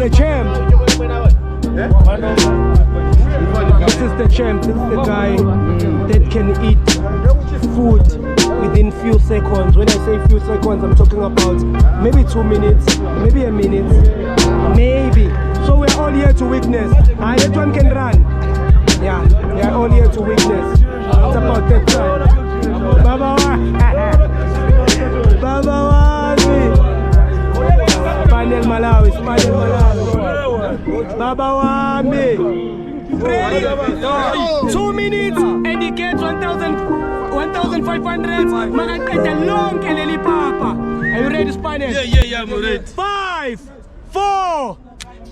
the champ. This is the champ. This is the guy that can eat food within few seconds. When I say few seconds, I'm talking about maybe 2 minutes, maybe a minute, maybe. So we're all here to witness. That one can run. Yeah, we are all here to witness. It's about that time. Baba Wami. Panel Malawi, Panel Malawi. Baba Wami. Ready? 2 minutes and he gets 1,500. Maganda long keleli papa. Are you ready, Spaniel? Yeah, I'm ready. 5, 4,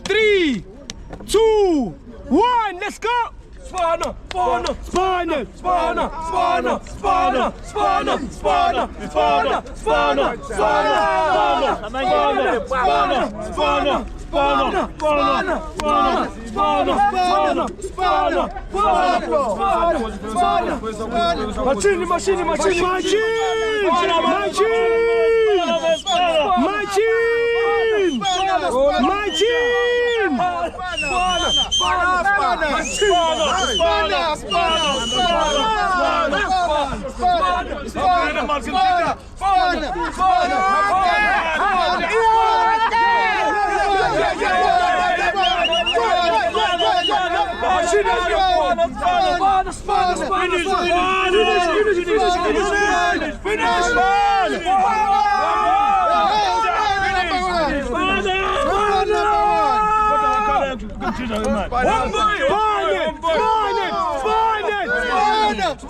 3, 2, 1. Let's go. Spawner, spawner, spawner, spawner, spawner, spawner, spawner, spawner, spawner, spawner, spawner, spawner, spawner, spawner, machine, machine, machine,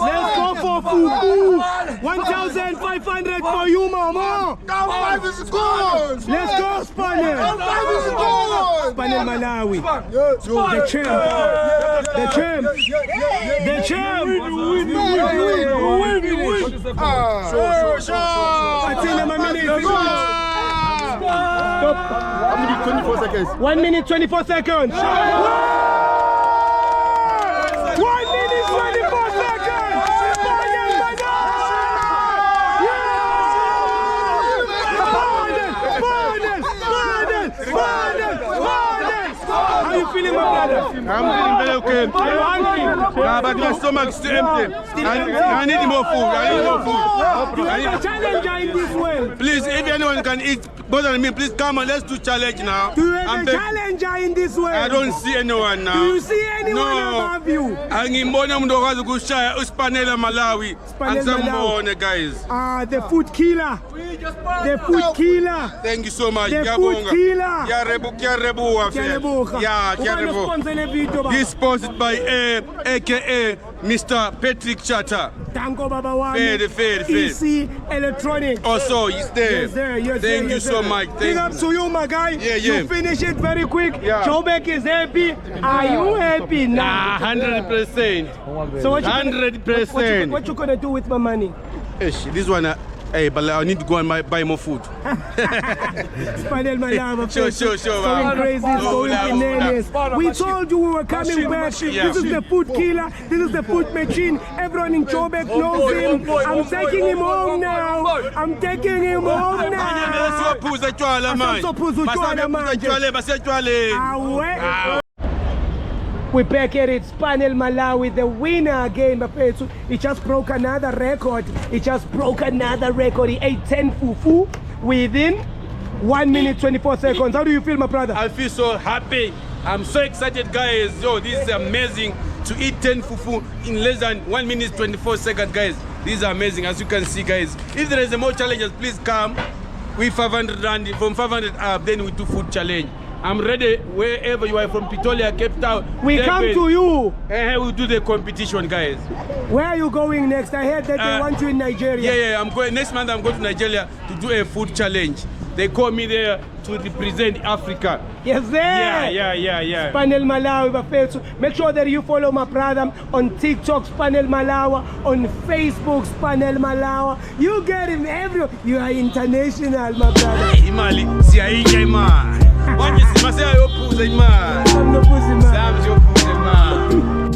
Let's go for food. 1,500 for you, mama. Let's go, Spaniel. Spaniel Malawi. The champ. The champ. The champ. I think I'm a minute. Stop. 24 seconds. 1 minute, 24 seconds. 1 minute, 24 seconds. How you feeling, my brother? I'm feeling very okay. But my stomach is still empty. I need more food. I need more food. You have a challenger in this world. Please, if anyone can eat better than me, please come and let's do challenge now. Do you have a challenger in this world? I don't see anyone now. Do you see anyone above you? Angibona umuntu okwazi ukushaya uSpanela Malawi. Angizambone guys. The food killer. The food killer. Thank you so much. The food killer. This sponsored by aka Mr. Patrick Chatter. Tango Baba Wami. Fair. EC Electronics. Also, he's there. Yes, sir. Yes, Thank you so much. Big up to you, my guy. Yeah. You finish it very quick. Yeah. Joburg is happy. Are you happy now? 100%. So what 100%. What you gonna do with my money? This one. Hey, but I need to go and buy more food. Spaniel Malawi. Sure. Going crazy, going bananas. We told you we were coming back. This is the food killer. This is the food machine. Everyone in Joburg knows him. I'm taking him home now. I'm taking him home now. We're back at it. Spaniel Malawi, the winner again. He just broke another record. He ate 10 fufu within 1 minute 24 seconds. How do you feel, my brother? I feel so happy. I'm so excited, guys. Yo, this is amazing to eat 10 fufu in less than 1 minute 24 seconds, guys. This is amazing, as you can see, guys. If there is more challenges, please come. We 500 rand, from 500 up, then we do food challenge. I'm ready wherever you are, from Pretoria, Cape Town. We come to you. We do the competition, guys. Where are you going next? I heard that they want you in Nigeria. Yeah. I'm going next month. I'm going to Nigeria to do a food challenge. They call me there to represent Africa. Yes, sir. Yeah. Spaniel Malawi. Make sure that you follow my brother on TikTok, Spaniel Malawi, on Facebook, Spaniel Malawi. You get him everywhere. You are international, my brother. Imali, man. What you say? I say I oppose, man. I'm not pussy, man. Sam, you oppose, man.